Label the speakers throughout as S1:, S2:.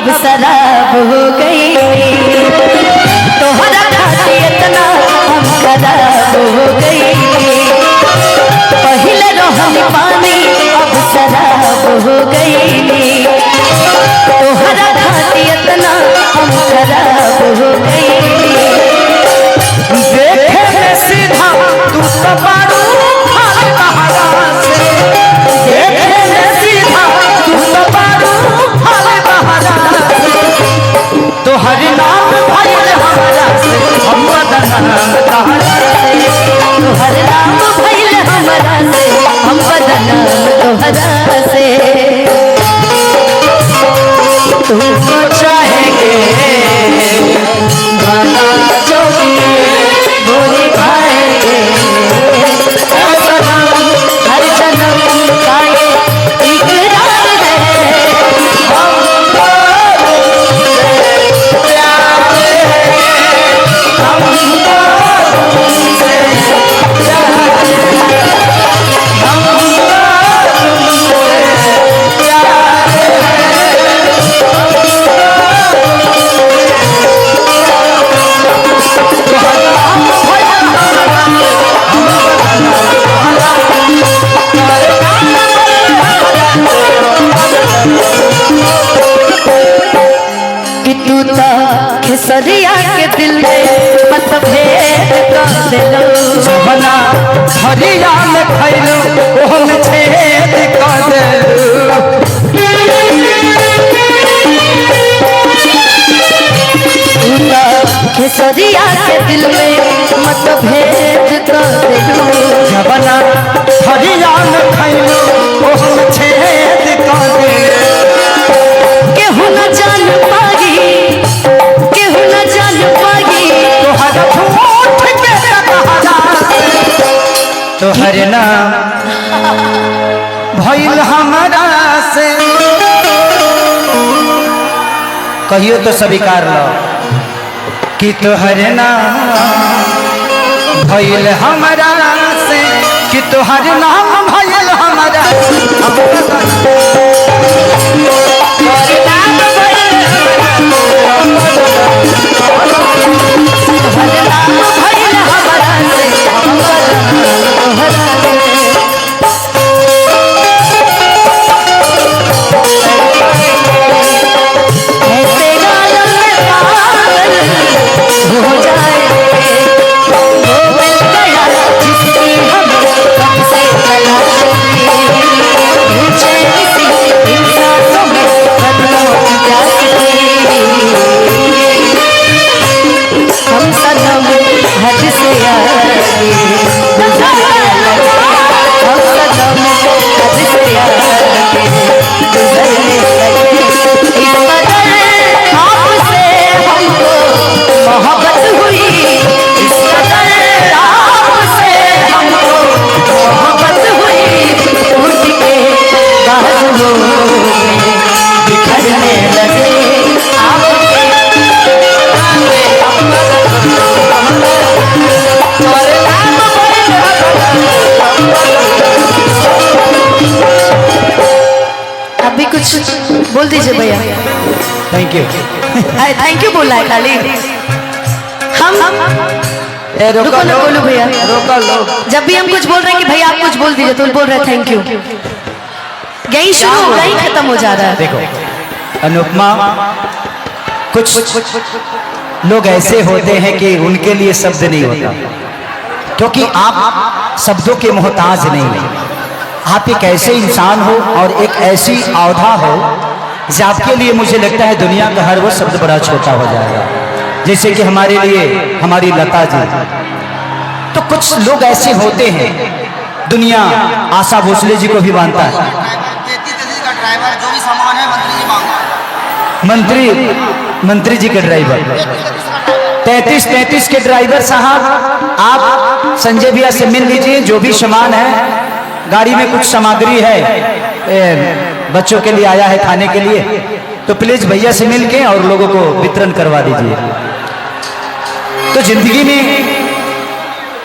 S1: अब शराब हो गई। तोहरा खातिर इतना हम खराब हो गई। पहले रहनी पानी अब शराब हो गई। तोहरा खातिर इतना हम खराब हो गई।
S2: देखे में सीधा तू तो बारू खाल बहारा से, देखे में सीधा तू तो बारू खाल बहारा से। तो हर नाम भइल हमरा से हम बदनाम तहरा से।
S1: तो हर नाम भइल हमरा से हम बदनाम तोहरा से।
S2: तुमको चाहेंगे
S1: गाना जो बोली पाएंगे हर जन्म का ये इकरार है। कि तू तो खेसरिया के दिल में मतभेद कर देलो।
S2: बना हरिया में खैलू ओहन छेद कर देलू।
S1: तू तो खेसरिया के दिल में मतभेद कर देलो।
S2: बना हरिया में खैलू ओहन छेद कर देलू।
S1: केहू न जान पागी, केहू न जान पागी
S2: तोहरा झूठ के सहारा से। तोहर नाम भइल हमरा से। कहियो तो स्वीकार लो कि तोहर नाम भइल हमरा से, कि तोहर नाम भइल हमरा से।
S1: अभी कुछ बोल दीजिए भैया।
S2: Thank you.
S1: थैंक यू बोला है खाली। हम रुको ना बोलो भैया।
S2: रोको लो।
S1: जब भी हम कुछ बोल रहे हैं कि भैया आप कुछ बोल दीजिए तो बोल रहे हैं थैंक यू। यही शुरू हो गई खत्म हो जा रहा है।
S2: देखो अनुपमा, कुछ लोग ऐसे होते हैं कि उनके लिए शब्द नहीं होता, क्योंकि आप शब्दों के मोहताज नहीं हैं। आप एक ऐसे इंसान हो और एक ऐसी औधा हो जो आपके लिए मुझे लगता है दुनिया का हर वो शब्द बड़ा छोटा हो जाएगा। जैसे कि हमारे लिए हमारी लता जी। तो कुछ लोग ऐसे होते हैं, दुनिया आशा भोसले जी को भी मानता है।
S3: ड्राइवर जो भी सामान है मंत्री जी मांगो।
S2: मंत्री जी के ड्राइवर 33 के ड्राइवर साहब, आप संजय भैया से मिल लीजिए। जो भी सामान है, गाड़ी में कुछ सामग्री है, बच्चों के लिए आया है खाने के लिए, तो प्लीज भैया से मिल के और लोगों को वितरण करवा दीजिए। तो जिंदगी में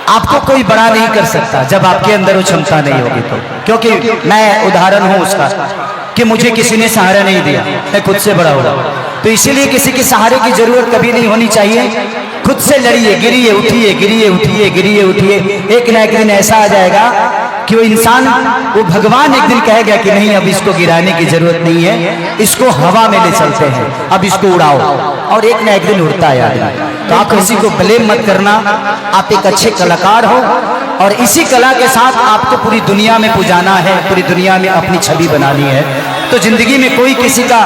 S2: आपको कोई बड़ा नहीं कर सकता जब आपके अंदर वो क्षमता नहीं होगी तो, क्योंकि मैं उदाहरण हूं उसका कि मुझे किसी ने सहारा नहीं दिया, मैं खुद से बड़ा हुआ। तो इसीलिए किसी के सहारे की जरूरत कभी नहीं होनी चाहिए। खुद से लड़िए, गिरिए उठिए, गिरिए उठिए, गिरिए उठिए। एक ना एक दिन ऐसा आ जाएगा कि वो इंसान, वो भगवान एक दिन कहेगा कि नहीं, अब इसको गिराने की जरूरत नहीं है, इसको हवा में ले चलते हैं, अब इसको उड़ाओ। और एक ना एक दिन उड़ता है आदमी। तो आप किसी को ब्लेम मत करना, आप एक अच्छे कलाकार हो और इसी कला के साथ आपको पूरी दुनिया में पुजाना है, पूरी दुनिया में अपनी छवि बनानी है। तो जिंदगी में कोई किसी का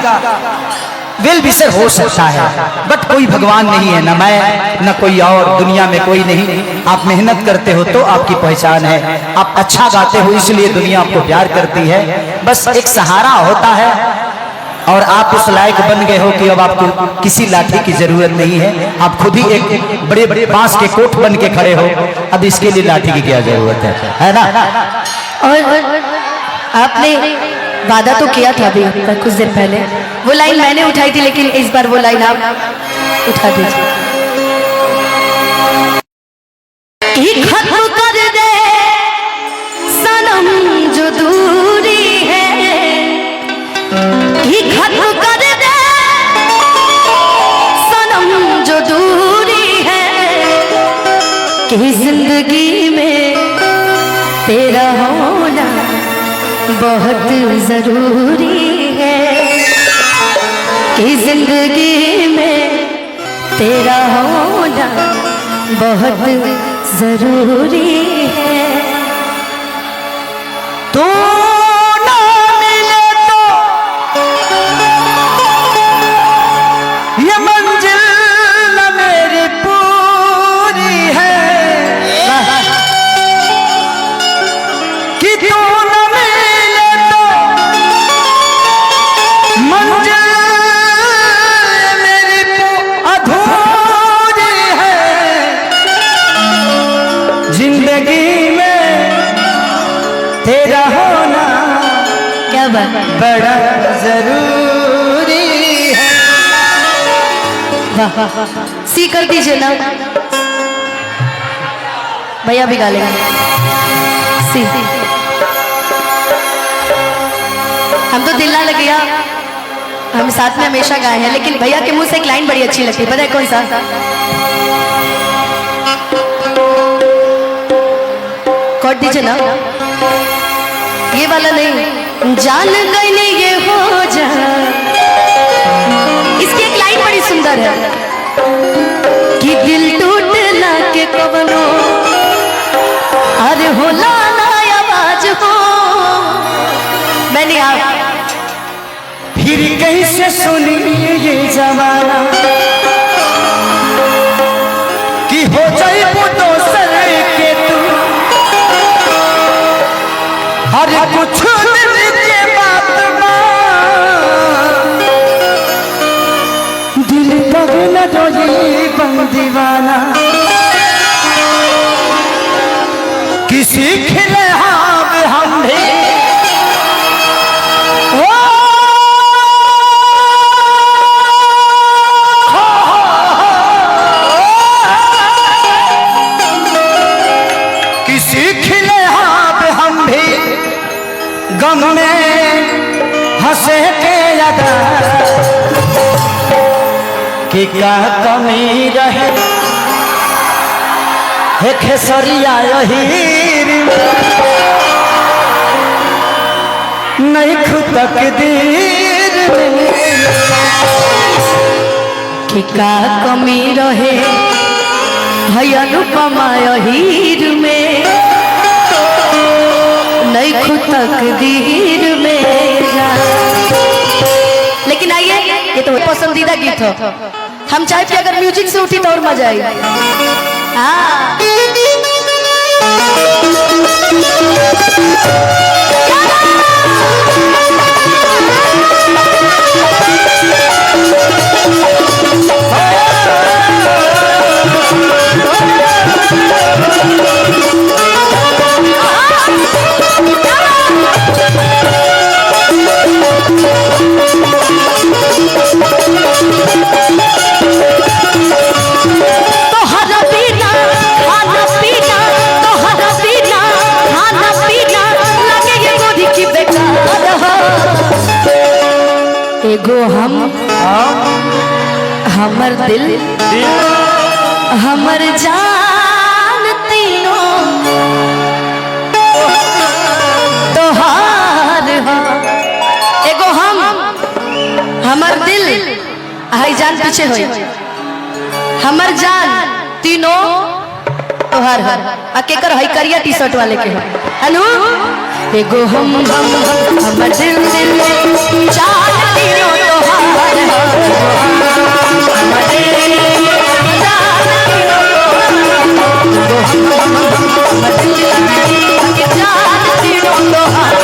S2: वेल विशर हो सकता है, बट कोई भगवान नहीं है, ना मैं ना कोई और, दुनिया में कोई नहीं। आप मेहनत करते हो तो आपकी पहचान है, आप अच्छा गाते हो इसलिए दुनिया आपको प्यार करती है। बस एक सहारा होता है और आप उस लायक बन गए हो कि अब आपको किसी लाठी की जरूरत नहीं है। आप खुद ही एक बड़े बड़े बांस के कोट बन के खड़े हो, अब इसके लिए लाठी की क्या जरूरत है ना?
S1: और आपने वादा तो किया था अभी कुछ देर पहले, वो लाइन मैंने उठाई थी, लेकिन इस बार वो लाइन आप उठा दीजिए। खत्म कर दे सनम जो दूरी है, खत्म कर दे सनम जो दूरी है, कि जिंदगी में तेरा होना बहुत जरूरी है, कि जिंदगी में तेरा होना बहुत जरूरी है।
S2: तो ना मिले तो ये मंजिल न मेरी पूरी है, कि तू न मिले तो मंजिल मेरी अधूरी है। जिंदगी में तेरा होना
S1: क्या बात,
S2: बड़ा जरूरी है।
S1: वाह, सी कर दीजिए ना भैया, भी गा लेंगे सी। हम तो दिल ना लग गया, हम साथ में हमेशा गाए हैं, लेकिन भैया के मुंह से एक लाइन बड़ी अच्छी लगती है, पता है कौन सा? कॉर्ड दीजिए ना, ये वाला नहीं, जान गई नहीं ये हो जा। इसकी एक लाइन बड़ी सुंदर है, कि दिल टूटला के कवनो अरे होला ना आवाज हो। मैंने आप
S2: फिर कैसे सुनिए ये जमाना, कि हो जाए वो दोसर के तू, हर कुछ दिल के बात दिल पर न रोई बंदीवाना, किसी खिले हम भी गम में हंसे के अदा, कि क्या कमी रहे हे खेसरिया हीर, नहीं खुद तकदीर
S1: कि का कमी रहे भैया अनुपमा हीर में, नहीं खुद तकदीर मेरा। लेकिन आइए, ये तो पसंदीदा गीत हो, हम चाहे कि अगर म्यूजिक से उठी तो और मजा आएगा। हाँ, एगो हम हमर दिल हमर जान तीनों तोहार हो। एगो हमर दिल हाई जान पीछे हो, हमर जान तीनों तोहार हो। आ केकर हई करिया टी शर्ट वाले के हो अनु। एगो हमर दिल जान तीनों तोहार हो। हमर दिल जान तीनों तोहार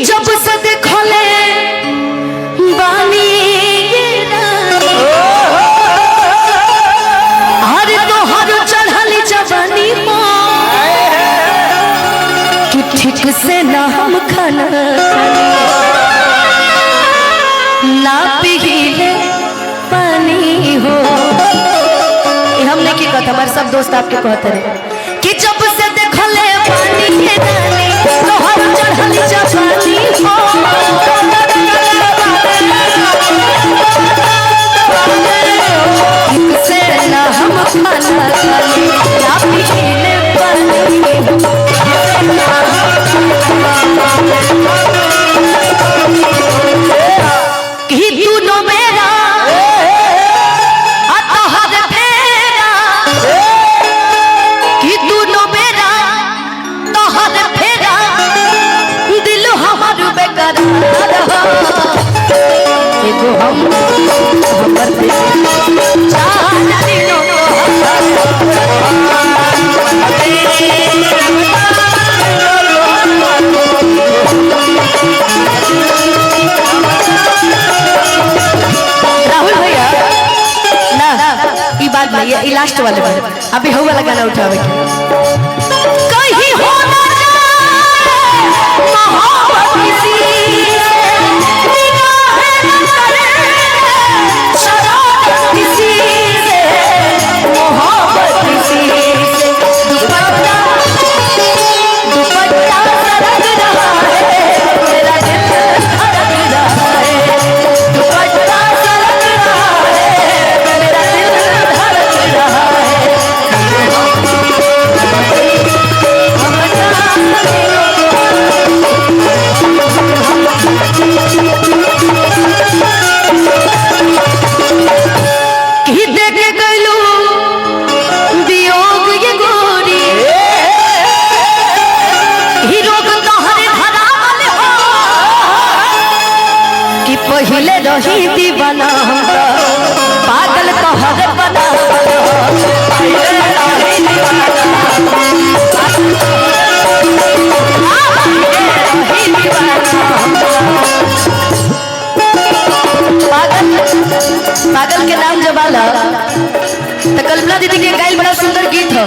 S1: जब से देखले बानी अरे तोहर चढ़ली जवानी कि ठीक से ना हम खाना ना पीले पानी हो। हमने की कहता हमारे सब दोस्त आपके कहते रहे कि जब से देखले पानी के रानी तोहर चढ़ली जवानी हो। ठीक से ना हम खाना खाली ना पीले पानी कि तू मेरा तोहर फेरा कि तू मेरा तोहर फेरा दिल हमर बेकरार हो। एगो हमर दिल जान तीनों राहुल भैया ना ई बात भाई ई लास्ट वाले बार अभी हो वाला गाना उठावे के कहीं हो ना मोहब्बत किसी निगाह न करे शरारत किसी से मोहब्बत किसी से दुपट्टा दुपट्टा सरक रहा है मेरा दिल धड़क रहा है। दुपट्टा सरक रहा है मेरा दिल धड़क रहा है। कि देख गलू वियोग ये गोरी ही रोग तोहरे धरावल हो कि पहिले रही दीवाना हम तो पागल तोहरे बनावल हो। पहिले रही दीवाना पागल के नाम जब आला तो कल्पना दीदी के गायल बड़ा सुंदर गीत हो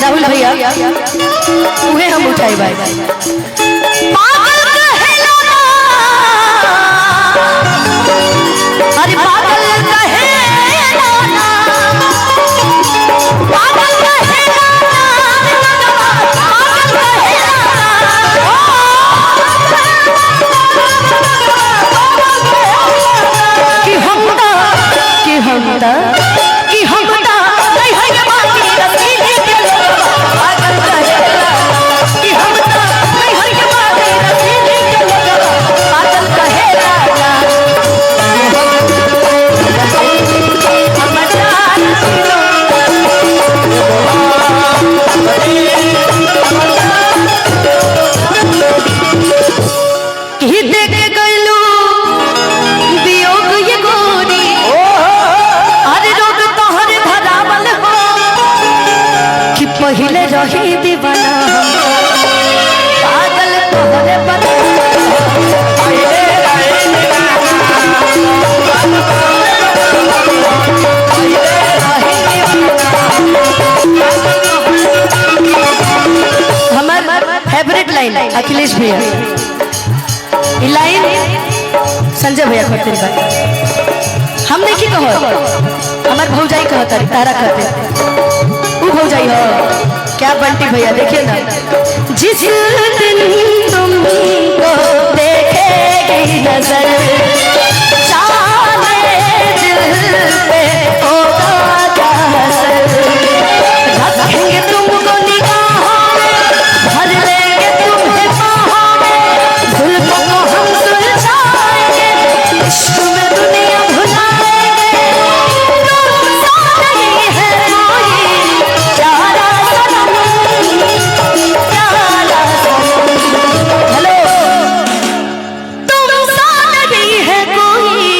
S1: राहुल भैया उहे हम उठाई भाई। अरे पागल कि हमदा नहीं है ये बाती रसीली के लोगवा पागल कहेला कि हमदा नहीं है ये बाती रसीली के लोगवा पागल कहेला। पहले रही दीवाना पागल तोहरे बना हमार फेवरेट लाइन अखिलेश भैया लाइन संजय भैया कहते हैं हम नहीं की कहो हमार भौजाई कहता तारा कहते वो भौजाई हो क्या बंटी भैया देखिए ना जिस दिन तुमको देखेगी नजर चाहे दिल पे होगा क्या असर रखेंगे तुमको निगाहों में भर लेंगे तुम्हें बाहों में जुल्फों को हम सुलझाएंगे इश्क में दुनिया भुलाएंगे तुम सा नहीं है कोई प्यारा सनम हेलो तुम सा नहीं है कोई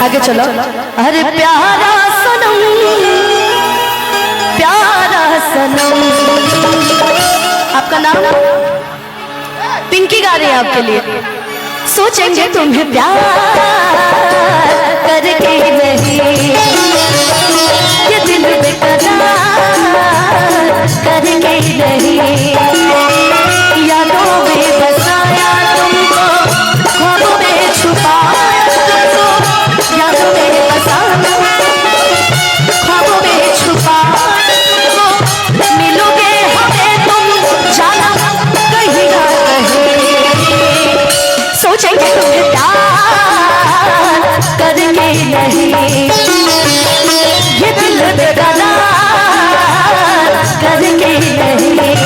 S1: आगे चलो अरे प्यारा सनम आपका नाम पिंकी गा रही है आपके लिए सोचेंगे तुम्हें प्यार करके नहीं ये दिल बेकरार करके नहीं यादों में बसाया तुमको ख्वाबों में छुपाया तुमको यादों में बसाया ख्वाबों में छुपाया मिलोगे हमें तुम जाना कहीं ना कहीं सोचेंगे तुम्हें प्यार करके नहीं ये दिल बेकरार करके नहीं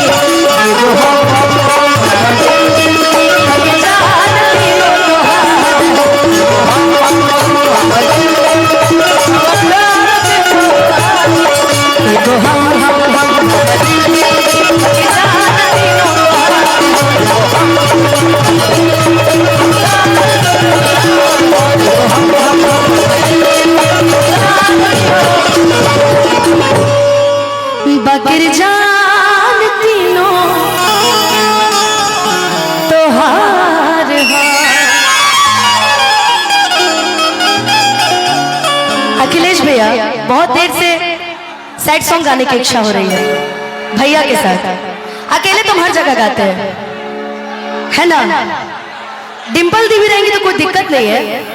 S1: बकर जान तीनों तोहार अखिलेश भैया बहुत देर से सैड सॉन्ग गाने की इच्छा हो रही है भैया के साथ अकेले तुम हर जगह गाते हैं है ना डिम्पल दी भी रहेंगी तो कोई दिक्कत नहीं है